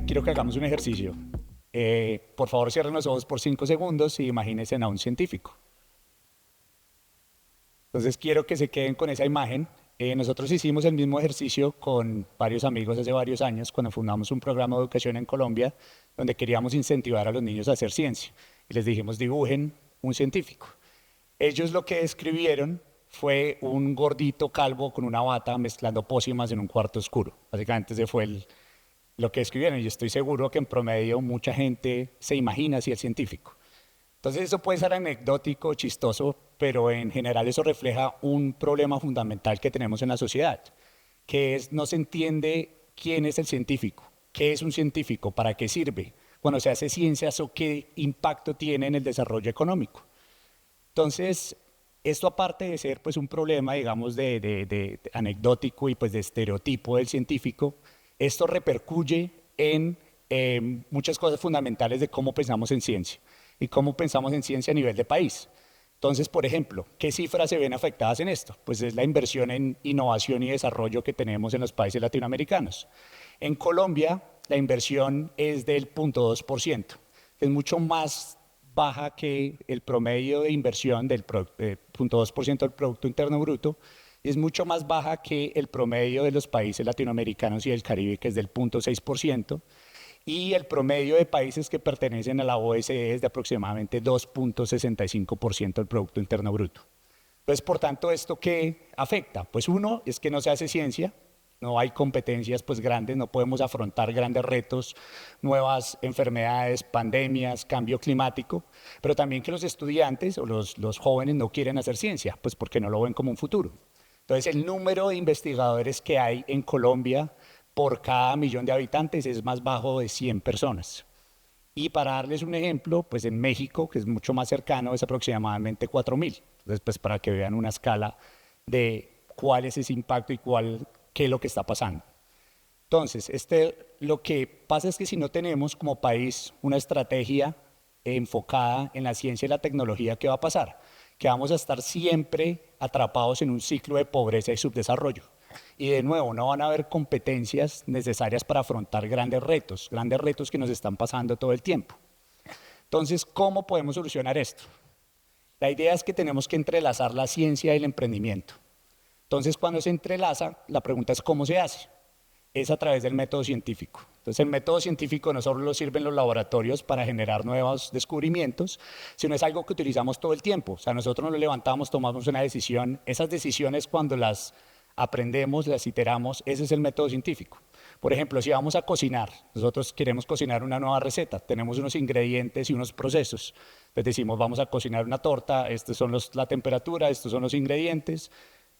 quiero que hagamos un ejercicio. Por favor, cierren los ojos por 5 segundos y imagínense a un científico. Entonces, quiero que se queden con esa imagen. Nosotros hicimos el mismo ejercicio con varios amigos hace varios años, cuando fundamos un programa de educación en Colombia, donde queríamos incentivar a los niños a hacer ciencia. Y les dijimos, dibujen un científico. Ellos lo que escribieron fue un gordito calvo con una bata mezclando pócimas en un cuarto oscuro. Básicamente ese fue lo que escribieron, y estoy seguro que en promedio mucha gente se imagina así el científico. Entonces eso puede ser anecdótico, chistoso, pero en general eso refleja un problema fundamental que tenemos en la sociedad, que es no se entiende quién es el científico, qué es un científico, para qué sirve, cuando se hace ciencia, eso qué impacto tiene en el desarrollo económico. Entonces, esto aparte de ser pues un problema, digamos, de anecdótico y pues de estereotipo del científico, esto repercuye en muchas cosas fundamentales de cómo pensamos en ciencia y cómo pensamos en ciencia a nivel de país. Entonces, por ejemplo, ¿qué cifras se ven afectadas en esto? Pues es la inversión en innovación y desarrollo que tenemos en los países latinoamericanos. En Colombia, la inversión es del 0,2%, que es mucho más baja que el promedio de inversión del 0,2% del Producto Interno Bruto, y es mucho más baja que el promedio de los países latinoamericanos y del Caribe, que es del 0,6%, y el promedio de países que pertenecen a la OECD es de aproximadamente 2,65% del Producto Interno Bruto. Entonces, por tanto, ¿esto qué afecta? Pues uno, es que no se hace ciencia, no hay competencias pues grandes, no podemos afrontar grandes retos, nuevas enfermedades, pandemias, cambio climático, pero también que los estudiantes o los jóvenes no quieren hacer ciencia, pues porque no lo ven como un futuro. Entonces, el número de investigadores que hay en Colombia por cada millón de habitantes es más bajo de 100 personas. Y para darles un ejemplo, pues en México, que es mucho más cercano, es aproximadamente 4.000. Entonces, pues para que vean una escala de cuál es ese impacto y qué es lo que está pasando. Entonces, lo que pasa es que si no tenemos como país una estrategia enfocada en la ciencia y la tecnología, ¿qué va a pasar? Que vamos a estar siempre atrapados en un ciclo de pobreza y subdesarrollo. Y de nuevo, no van a haber competencias necesarias para afrontar grandes retos que nos están pasando todo el tiempo. Entonces, ¿cómo podemos solucionar esto? La idea es que tenemos que entrelazar la ciencia y el emprendimiento. Entonces, cuando se entrelaza, la pregunta es ¿cómo se hace? Es a través del método científico. Entonces, el método científico no solo sirve en los laboratorios para generar nuevos descubrimientos, sino es algo que utilizamos todo el tiempo. O sea, nosotros nos levantamos, tomamos una decisión, esas decisiones cuando las aprendemos, las iteramos, ese es el método científico. Por ejemplo, si vamos a cocinar, nosotros queremos cocinar una nueva receta, tenemos unos ingredientes y unos procesos. Entonces decimos, vamos a cocinar una torta, estos son la temperatura, estos son los ingredientes,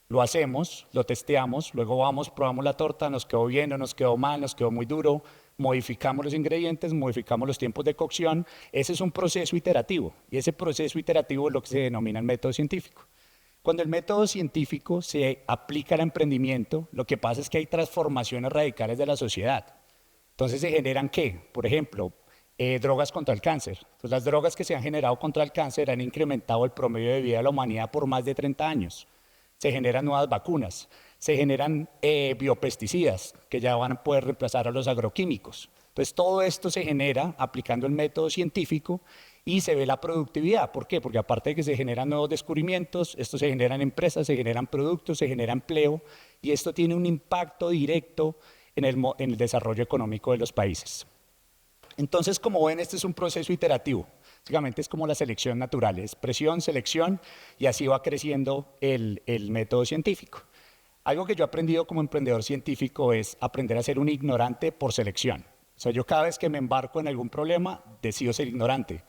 lo hacemos, lo testeamos, luego vamos, probamos la torta, nos quedó bien o nos quedó mal, nos quedó muy duro, modificamos los ingredientes, modificamos los tiempos de cocción. Ese es un proceso iterativo, y ese proceso iterativo es lo que se denomina el método científico. Cuando el método científico se aplica al emprendimiento, lo que pasa es que hay transformaciones radicales de la sociedad. Entonces se generan ¿qué? Por ejemplo, drogas contra el cáncer. Entonces, las drogas que se han generado contra el cáncer han incrementado el promedio de vida de la humanidad por más de 30 años. Se generan nuevas vacunas, se generan biopesticidas que ya van a poder reemplazar a los agroquímicos. Entonces todo esto se genera aplicando el método científico y se ve la productividad. ¿Por qué? Porque aparte de que se generan nuevos descubrimientos, esto se generan empresas, se generan productos, se genera empleo, y esto tiene un impacto directo en el desarrollo económico de los países. Entonces, como ven, este es un proceso iterativo. Básicamente es como la selección natural, es presión, selección, y así va creciendo el método científico. Algo que yo he aprendido como emprendedor científico es aprender a ser un ignorante por selección. O sea, yo cada vez que me embarco en algún problema, decido ser ignorante.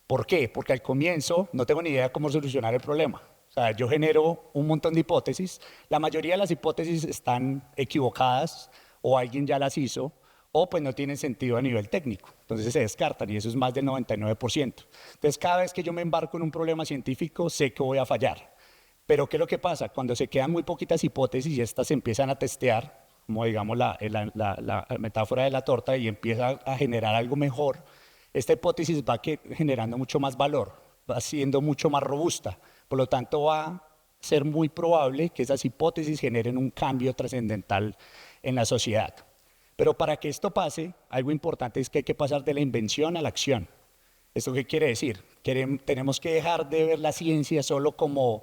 ¿Por qué? Porque al comienzo no tengo ni idea de cómo solucionar el problema. O sea, yo genero un montón de hipótesis. La mayoría de las hipótesis están equivocadas o alguien ya las hizo o pues no tienen sentido a nivel técnico. Entonces se descartan y eso es más del 99%. Entonces cada vez que yo me embarco en un problema científico sé que voy a fallar. Pero ¿qué es lo que pasa? Cuando se quedan muy poquitas hipótesis y estas se empiezan a testear, como digamos la metáfora de la torta, y empieza a generar algo mejor, esta hipótesis va generando mucho más valor, va siendo mucho más robusta. Por lo tanto, va a ser muy probable que esas hipótesis generen un cambio trascendental en la sociedad. Pero para que esto pase, algo importante es que hay que pasar de la invención a la acción. ¿Esto qué quiere decir? Tenemos que dejar de ver la ciencia solo como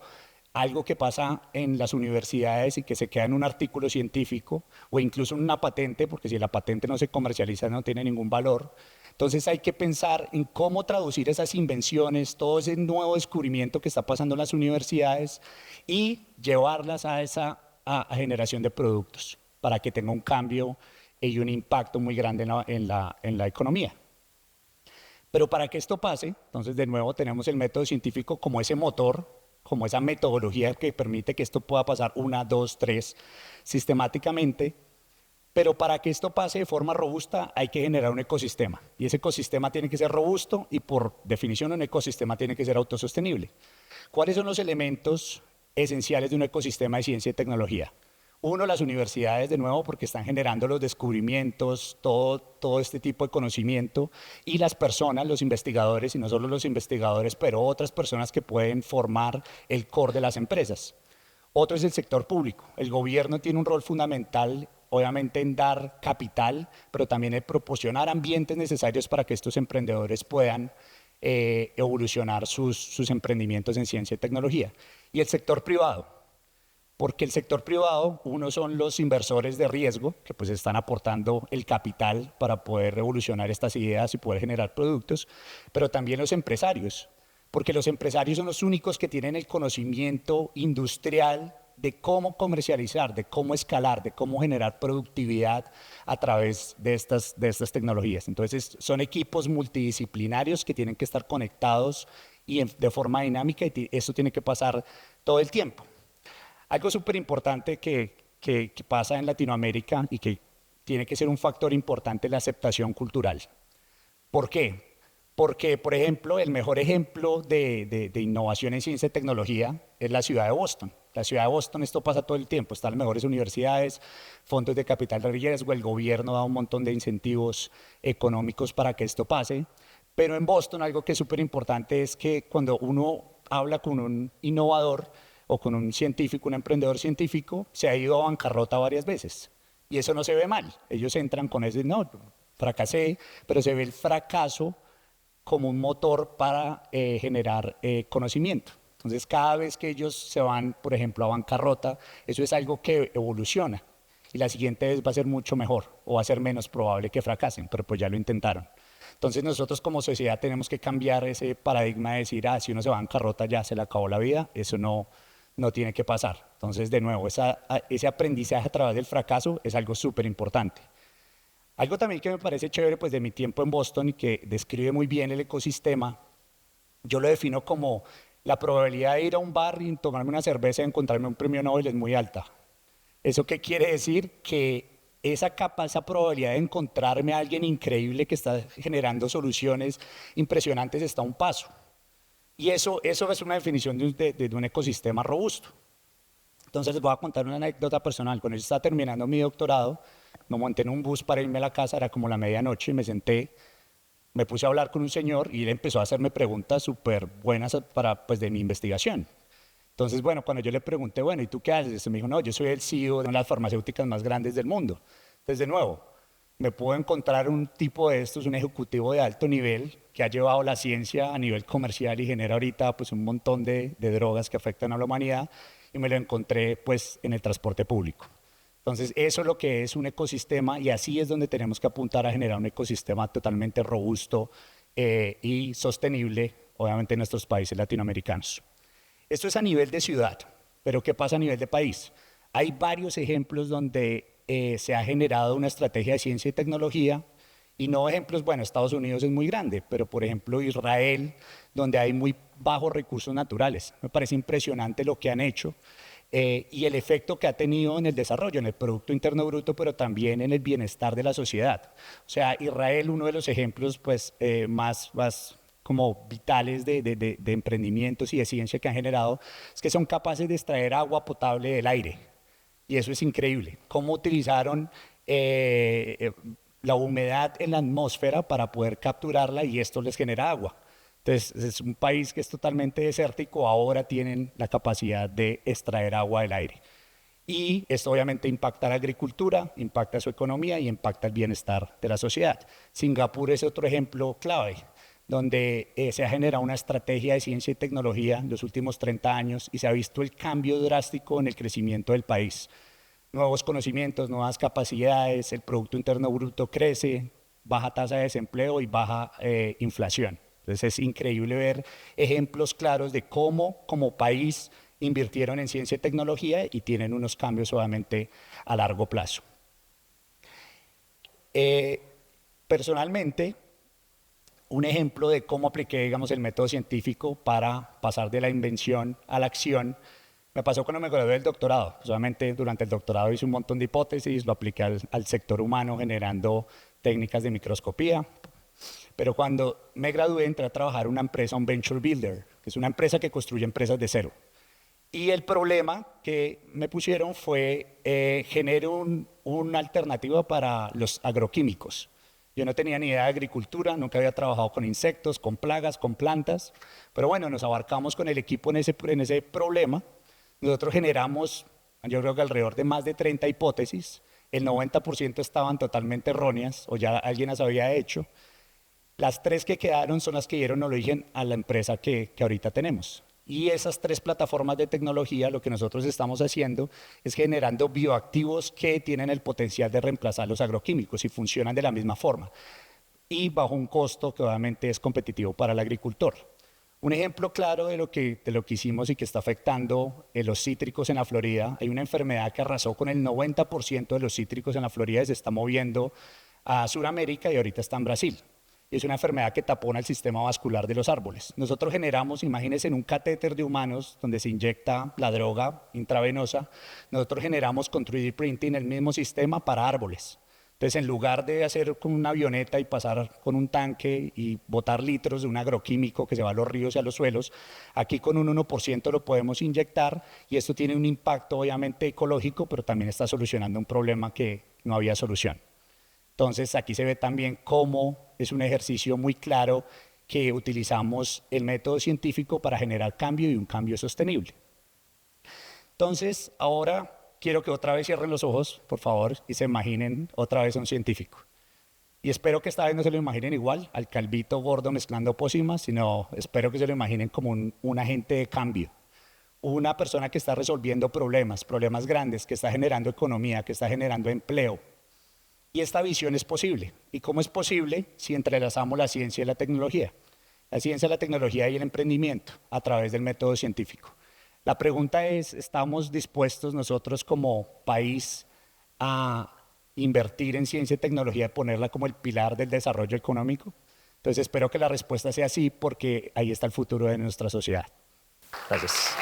algo que pasa en las universidades y que se queda en un artículo científico o incluso en una patente, porque si la patente no se comercializa no tiene ningún valor. Entonces hay que pensar en cómo traducir esas invenciones, todo ese nuevo descubrimiento que está pasando en las universidades y llevarlas a generación de productos para que tenga un cambio y un impacto muy grande en la economía. Pero para que esto pase, entonces de nuevo tenemos el método científico como ese motor, como esa metodología que permite que esto pueda pasar una, dos, tres, sistemáticamente. Pero para que esto pase de forma robusta hay que generar un ecosistema. Y ese ecosistema tiene que ser robusto y por definición un ecosistema tiene que ser autosostenible. ¿Cuáles son los elementos esenciales de un ecosistema de ciencia y tecnología? Uno, las universidades, de nuevo, porque están generando los descubrimientos, todo este tipo de conocimiento, y las personas, los investigadores, y no solo los investigadores, pero otras personas que pueden formar el core de las empresas. Otro es el sector público. El gobierno tiene un rol fundamental, obviamente, en dar capital, pero también en proporcionar ambientes necesarios para que estos emprendedores puedan evolucionar sus emprendimientos en ciencia y tecnología. Y el sector privado. Porque el sector privado, uno son los inversores de riesgo, que pues están aportando el capital para poder revolucionar estas ideas y poder generar productos, pero también los empresarios, porque los empresarios son los únicos que tienen el conocimiento industrial de cómo comercializar, de cómo escalar, de cómo generar productividad a través de estas tecnologías. Entonces son equipos multidisciplinarios que tienen que estar conectados y de forma dinámica, y esto tiene que pasar todo el tiempo. Algo súper importante que pasa en Latinoamérica y que tiene que ser un factor importante es la aceptación cultural. ¿Por qué? Porque, por ejemplo, el mejor ejemplo de innovación en ciencia y tecnología es la ciudad de Boston. La ciudad de Boston, esto pasa todo el tiempo, están las mejores universidades, fondos de capital de riesgo, el gobierno da un montón de incentivos económicos para que esto pase. Pero en Boston algo que es súper importante es que cuando uno habla con un innovador, o con un científico, un emprendedor científico, se ha ido a bancarrota varias veces. Y eso no se ve mal. Ellos entran con ese, no, fracasé, pero se ve el fracaso como un motor para generar conocimiento. Entonces, cada vez que ellos se van, por ejemplo, a bancarrota, eso es algo que evoluciona. Y la siguiente vez va a ser mucho mejor o va a ser menos probable que fracasen, pero pues ya lo intentaron. Entonces nosotros como sociedad tenemos que cambiar ese paradigma de decir, si uno se va a bancarrota ya se le acabó la vida, eso no tiene que pasar. Entonces, de nuevo, ese aprendizaje a través del fracaso es algo súper importante. Algo también que me parece chévere, pues de mi tiempo en Boston y que describe muy bien el ecosistema, yo lo defino como la probabilidad de ir a un bar y tomarme una cerveza y encontrarme un premio Nobel es muy alta. ¿Eso qué quiere decir? Que esa probabilidad de encontrarme a alguien increíble que está generando soluciones impresionantes está a un paso. Y eso es una definición de un ecosistema robusto. Entonces les voy a contar una anécdota personal. Cuando yo estaba terminando mi doctorado, me monté en un bus para irme a la casa, era como la medianoche, me senté, me puse a hablar con un señor y él empezó a hacerme preguntas súper buenas pues, de mi investigación. Entonces, bueno, cuando yo le pregunté, bueno, ¿y tú qué haces? Y me dijo, no, yo soy el CEO de una de las farmacéuticas más grandes del mundo. Entonces, de nuevo, me puedo encontrar un tipo de estos, un ejecutivo de alto nivel que ha llevado la ciencia a nivel comercial y genera ahorita pues, un montón de drogas que afectan a la humanidad, y me lo encontré pues, en el transporte público. Entonces, eso es lo que es un ecosistema y así es donde tenemos que apuntar a generar un ecosistema totalmente robusto y sostenible, obviamente en nuestros países latinoamericanos. Esto es a nivel de ciudad, pero ¿qué pasa a nivel de país? Hay varios ejemplos donde se ha generado una estrategia de ciencia y tecnología, y no ejemplos, bueno, Estados Unidos es muy grande, pero por ejemplo Israel, donde hay muy bajos recursos naturales. Me parece impresionante lo que han hecho y el efecto que ha tenido en el desarrollo, en el Producto Interno Bruto, pero también en el bienestar de la sociedad. O sea, Israel, uno de los ejemplos pues, más como vitales de emprendimientos y de ciencia que han generado, es que son capaces de extraer agua potable del aire. Y eso es increíble. Cómo utilizaron la humedad en la atmósfera para poder capturarla y esto les genera agua. Entonces, es un país que es totalmente desértico, ahora tienen la capacidad de extraer agua del aire. Y esto obviamente impacta la agricultura, impacta su economía y impacta el bienestar de la sociedad. Singapur es otro ejemplo clave, donde se ha generado una estrategia de ciencia y tecnología en los últimos 30 años y se ha visto el cambio drástico en el crecimiento del país. Nuevos conocimientos, nuevas capacidades, el Producto Interno Bruto crece, baja tasa de desempleo y baja inflación. Entonces es increíble ver ejemplos claros de cómo como país invirtieron en ciencia y tecnología y tienen unos cambios obviamente a largo plazo. Personalmente, un ejemplo de cómo apliqué, digamos, el método científico para pasar de la invención a la acción, me pasó cuando me gradué del doctorado. Solamente durante el doctorado hice un montón de hipótesis, lo apliqué al sector humano generando técnicas de microscopía. Pero cuando me gradué entré a trabajar en una empresa, un venture builder, que es una empresa que construye empresas de cero. Y el problema que me pusieron fue generar una alternativa para los agroquímicos. Yo no tenía ni idea de agricultura, nunca había trabajado con insectos, con plagas, con plantas, pero bueno, nos abarcamos con el equipo en ese problema. Nosotros generamos, yo creo que alrededor de más de 30 hipótesis, el 90% estaban totalmente erróneas o ya alguien las había hecho. Las 3 que quedaron son las que dieron origen a la empresa que ahorita tenemos. Y esas 3 plataformas de tecnología, lo que nosotros estamos haciendo es generando bioactivos que tienen el potencial de reemplazar los agroquímicos y funcionan de la misma forma y bajo un costo que obviamente es competitivo para el agricultor. Un ejemplo claro de lo que hicimos y que está afectando los cítricos en la Florida, hay una enfermedad que arrasó con el 90% de los cítricos en la Florida y se está moviendo a Sudamérica y ahorita está en Brasil. Es una enfermedad que tapona el sistema vascular de los árboles. Nosotros generamos, imagínense, en un catéter de humanos donde se inyecta la droga intravenosa, nosotros generamos con 3D printing el mismo sistema para árboles. Entonces, en lugar de hacer con una avioneta y pasar con un tanque y botar litros de un agroquímico que se va a los ríos y a los suelos, aquí con un 1% lo podemos inyectar y esto tiene un impacto obviamente ecológico, pero también está solucionando un problema que no había solución. Entonces, aquí se ve también cómo es un ejercicio muy claro que utilizamos el método científico para generar cambio y un cambio sostenible. Entonces, ahora quiero que otra vez cierren los ojos, por favor, y se imaginen otra vez a un científico. Y espero que esta vez no se lo imaginen igual, al calvito gordo mezclando pócimas, sino espero que se lo imaginen como un agente de cambio. Una persona que está resolviendo problemas grandes, que está generando economía, que está generando empleo. Y esta visión es posible. ¿Y cómo es posible? Si entrelazamos la ciencia y la tecnología. La ciencia, la tecnología y el emprendimiento a través del método científico. La pregunta es, ¿estamos dispuestos nosotros como país a invertir en ciencia y tecnología y ponerla como el pilar del desarrollo económico? Entonces espero que la respuesta sea sí, porque ahí está el futuro de nuestra sociedad. Gracias.